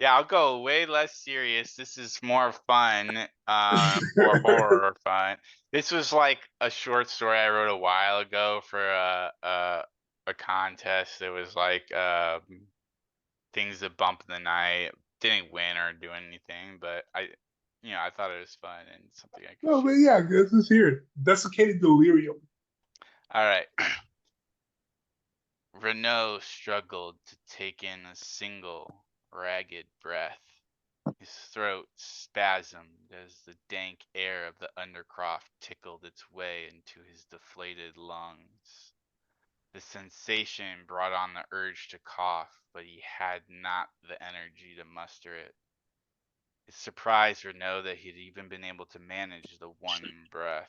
Yeah, I'll go way less serious. This is more fun, or horror fun. This was like a short story I wrote a while ago for a contest. It was like things that bump in the night. Didn't win or do anything, but I thought it was fun and something I could No, but share. yeah, let's hear it. Desiccated Delirium. All right. Renault struggled to take in a single ragged breath. His throat spasmed as the dank air of the undercroft tickled its way into his deflated lungs. The sensation brought on the urge to cough, but he had not the energy to muster it. It surprised Renault that he'd even been able to manage the one breath.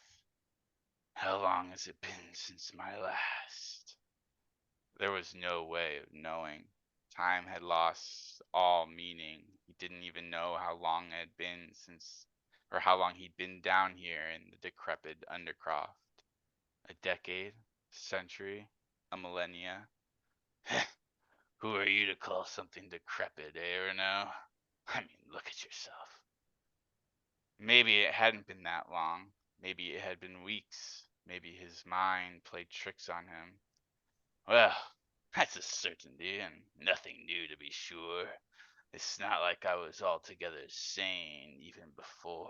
How long has it been since my last? There was no way of knowing. Time had lost all meaning. He didn't even know how long it had been since, or how long he'd been down here in the decrepit Undercroft. A decade? A century? A millennia? Who are you to call something decrepit, eh, Renault? I mean, look at yourself. Maybe it hadn't been that long. Maybe it had been weeks. Maybe his mind played tricks on him. Well, that's a certainty, and nothing new to be sure. It's not like I was altogether sane even before.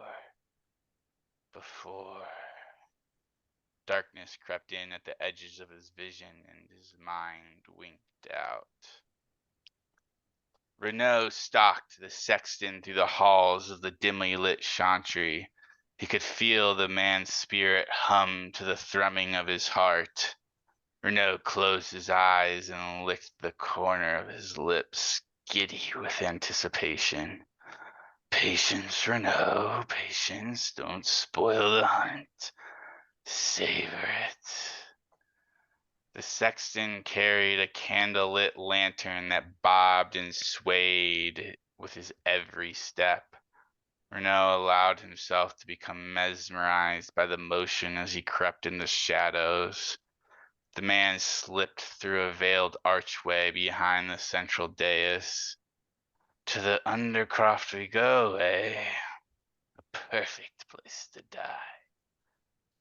Darkness crept in at the edges of his vision, and his mind winked out. Renault stalked the sexton through the halls of the dimly lit chantry. He could feel the man's spirit hum to the thrumming of his heart. Renault closed his eyes and licked the corner of his lips, giddy with anticipation. Patience, Renault, patience. Don't spoil the hunt. Savor it. The sexton carried a candle-lit lantern that bobbed and swayed with his every step. Renault allowed himself to become mesmerized by the motion as he crept in the shadows. The man slipped through a veiled archway behind the central dais. To the Undercroft we go, eh? A perfect place to die.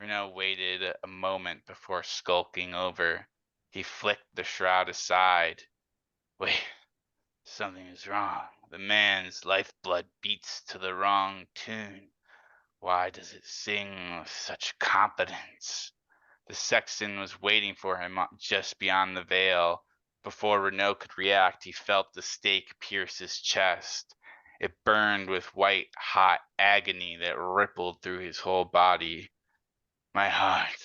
Renault waited a moment before skulking over. He flicked the shroud aside. Wait, something is wrong. The man's lifeblood beats to the wrong tune. Why does it sing with such confidence? The sexton was waiting for him just beyond the veil. Before Renault could react, he felt the stake pierce his chest. It burned with white hot agony that rippled through his whole body. My heart.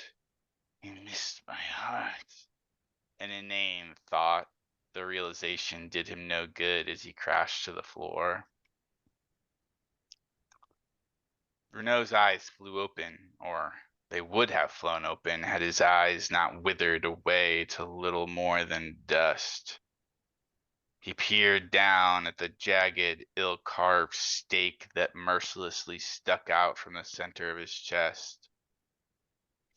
He missed my heart. An inane thought. The realization did him no good as he crashed to the floor. Renault's eyes flew open, or they would have flown open had his eyes not withered away to little more than dust. He peered down at the jagged, ill-carved stake that mercilessly stuck out from the center of his chest.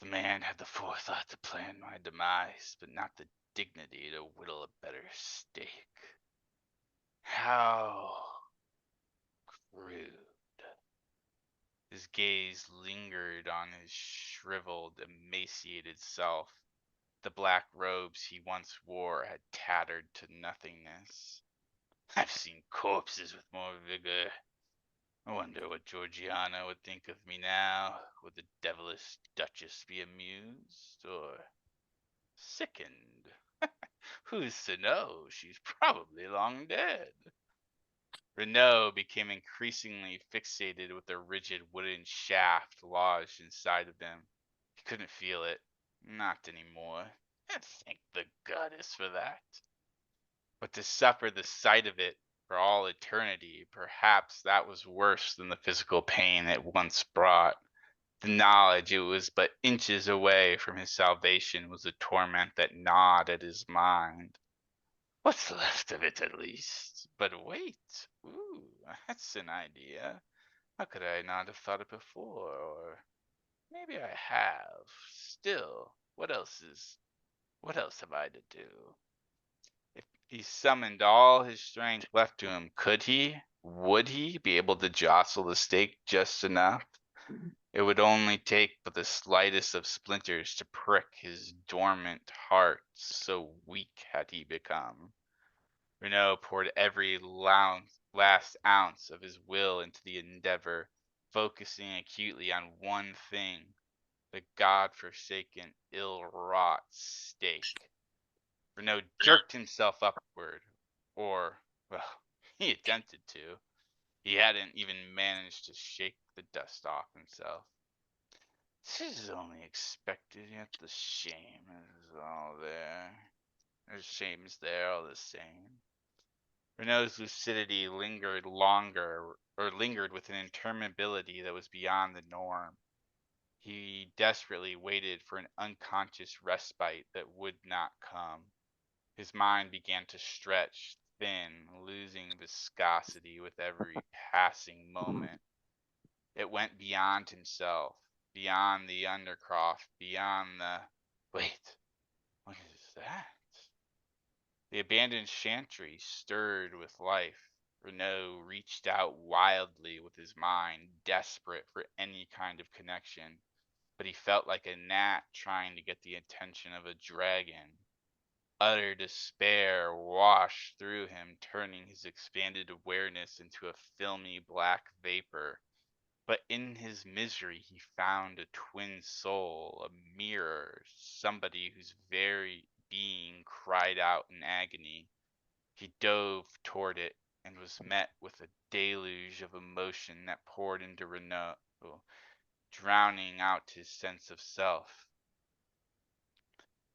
The man had the forethought to plan my demise, but not the dignity to whittle a better stake. How crude. His gaze lingered on his shriveled, emaciated self. The black robes he once wore had tattered to nothingness. I've seen corpses with more vigor. I wonder what Georgiana would think of me now. Would the devilish Duchess be amused or sickened? Who's to know? She's probably long dead. Renault became increasingly fixated with the rigid wooden shaft lodged inside of him. He couldn't feel it. Not anymore. And thank the goddess for that. But to suffer the sight of it for all eternity, perhaps that was worse than the physical pain it once brought. The knowledge it was but inches away from his salvation was a torment that gnawed at his mind. What's left of it, at least? But wait. Ooh, that's an idea. How could I not have thought it before? Or maybe I have. Still, what else have I to do? He summoned all his strength left to him. Could he, would he be able to jostle the stake just enough? It would only take but the slightest of splinters to prick his dormant heart, so weak had he become. Renaud poured every last ounce of his will into the endeavor, focusing acutely on one thing, the god-forsaken, ill-wrought stake. Renaud jerked himself upward, or, well, he attempted to. He hadn't even managed to shake the dust off himself. This is only expected, yet the shame is all there. The shame is there all the same. Renaud's lucidity lingered longer, or lingered with an interminability that was beyond the norm. He desperately waited for an unconscious respite that would not come. His mind began to stretch thin, losing viscosity with every passing moment. It went beyond himself, beyond the Undercroft, beyond the. Wait, what is that? The abandoned chantry stirred with life. Renaud reached out wildly with his mind, desperate for any kind of connection, but he felt like a gnat trying to get the attention of a dragon. Utter despair washed through him, turning his expanded awareness into a filmy black vapor. But in his misery he found a twin soul, a mirror, somebody whose very being cried out in agony. He dove toward it and was met with a deluge of emotion that poured into Renaud, drowning out his sense of self.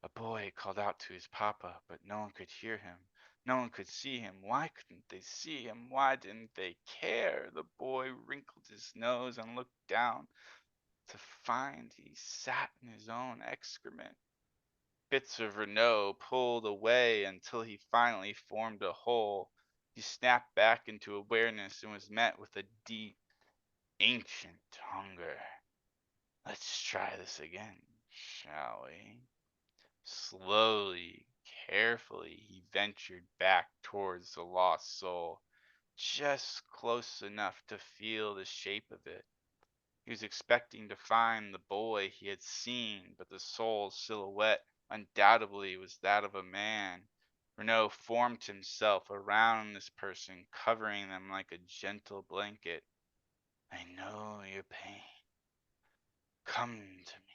A boy called out to his papa, but no one could hear him. No one could see him. Why couldn't they see him? Why didn't they care? The boy wrinkled his nose and looked down to find he sat in his own excrement. Bits of Renaud pulled away until he finally formed a hole. He snapped back into awareness and was met with a deep, ancient hunger. Let's try this again, shall we? Slowly, carefully, he ventured back towards the lost soul, just close enough to feel the shape of it. He was expecting to find the boy he had seen, but the soul's silhouette undoubtedly was that of a man. Renaud formed himself around this person, covering them like a gentle blanket. I know your pain. Come to me.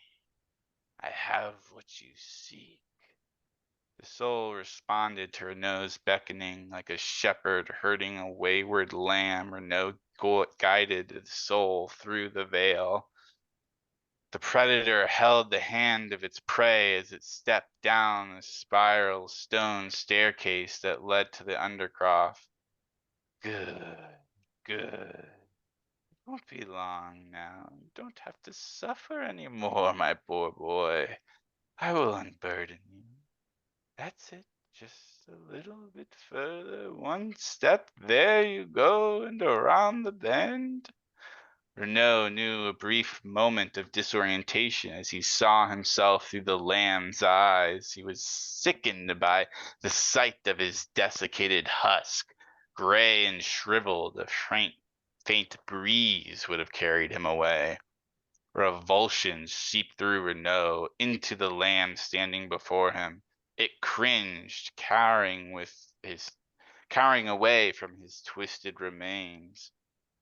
I have what you seek. The soul responded to Renaud's beckoning like a shepherd herding a wayward lamb. Renaud guided the soul through the veil. The predator held the hand of its prey as it stepped down the spiral stone staircase that led to the undercroft. Good, good. It won't be long now. You don't have to suffer any more, my poor boy. I will unburden you. That's it. Just a little bit further. One step. There you go, and around the bend. Renaud knew a brief moment of disorientation as he saw himself through the lamb's eyes. He was sickened by the sight of his desiccated husk, gray and shriveled. A faint breeze would have carried him away. Revulsion seeped through Renaud into the lamb standing before him. It cringed, cowering away from his twisted remains.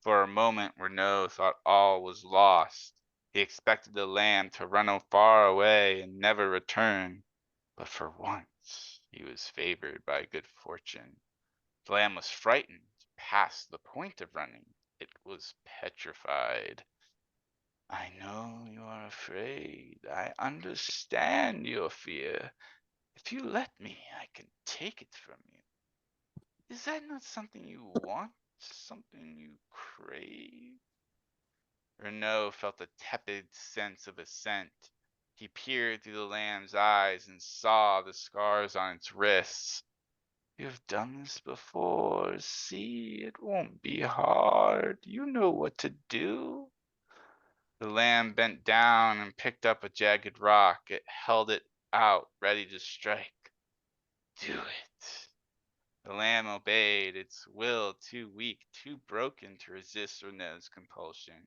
For a moment Renaud thought all was lost. He expected the lamb to run far away and never return. But for once he was favored by good fortune. The lamb was frightened past the point of running. It was petrified. I know you are afraid. I understand your fear. If you let me, I can take it from you. Is that not something you want? Something you crave? Renaud felt a tepid sense of assent. He peered through the lamb's eyes and saw the scars on its wrists. You've done this before. See, it won't be hard. You know what to do. The lamb bent down and picked up a jagged rock. It held it out, ready to strike. Do it. The lamb obeyed, its will too weak, too broken to resist Renault's compulsion.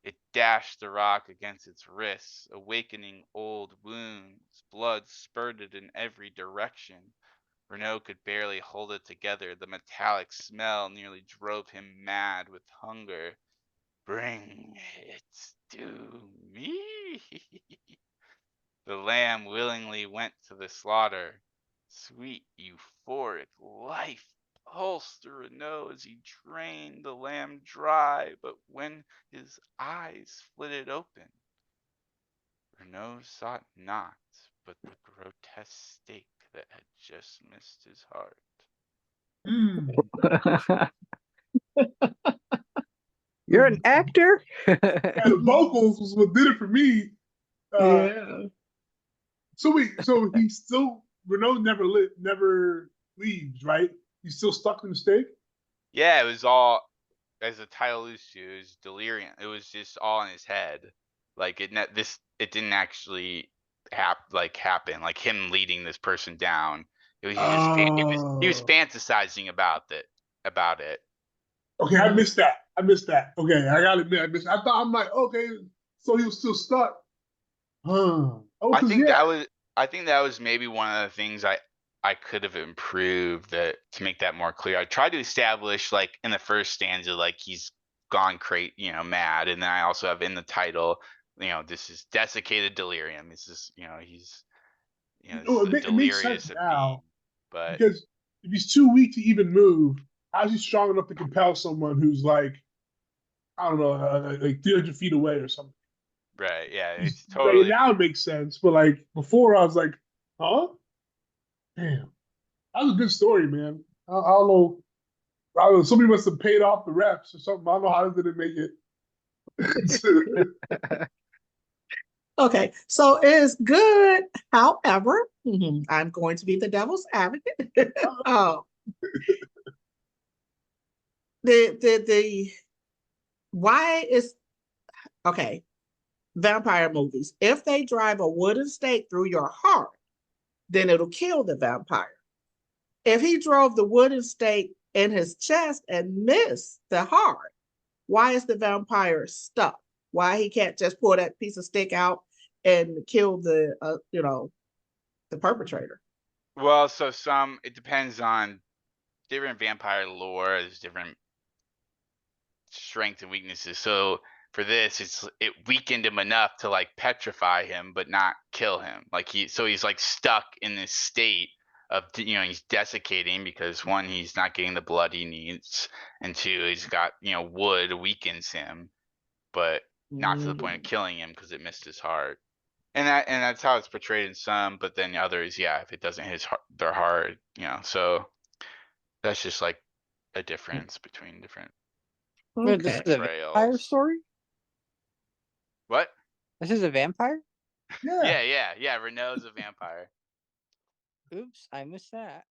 It dashed the rock against its wrists, awakening old wounds. Blood spurted in every direction. Renault could barely hold it together. The metallic smell nearly drove him mad with hunger. Bring it to me. The lamb willingly went to the slaughter. Sweet, euphoric life pulsed through Renault as he drained the lamb dry, but when his eyes flitted open, Renault sought not but the grotesque steak that had just missed his heart. Mm. You're an actor? And the vocals was what did it for me. Yeah. So he still Renault never leaves, right? He's still stuck in the stake. Yeah, it was all, as the title alludes to, it was delirium. It was just all in his head. Like it didn't actually happen. Like him leading this person down. He was Oh, fantasizing about it. okay. I missed that. Okay, I gotta admit, I missed. I thought I'm like, okay, so he was still stuck. Huh. Oh, I cause think yeah. that was I think that was maybe one of the things I could have improved that to make that more clear. I tried to establish like in the first stanza like he's gone mad, and then I also have in the title, this is desiccated delirium. This is this is No, the it makes sense delirious of being. now But because if he's too weak to even move, how's he strong enough to compel someone who's like, I don't know, like 300 feet away or something? right, yeah, He's, it's like, totally now it makes sense, but like before, I was like, huh? Damn, that was a good story, man. I don't know. I don't know. Somebody must have paid off the reps or something. I don't know how did it make it. Okay, so it's good. However, I'm going to be the devil's advocate. Oh, the why is okay, vampire movies. If they drive a wooden stake through your heart, then it'll kill the vampire. If he drove the wooden stake in his chest and missed the heart, why is the vampire stuck? Why he can't just pull that piece of stick out and kill the perpetrator? well. So it depends on different vampire lore. There's different strengths and weaknesses. So for this, it weakened him enough to like petrify him, but not kill him. He's like stuck in this state of he's desiccating because one, he's not getting the blood he needs, and two, he's got wood weakens him, but not to the point of killing him because it missed his heart. And that's how it's portrayed in some, but then others, yeah, if it doesn't hit their heart, so that's just like a difference between different Wait, this is a vampire portrayals. story? What? This is a vampire? Yeah. Yeah. Renault's a vampire. Oops, I missed that.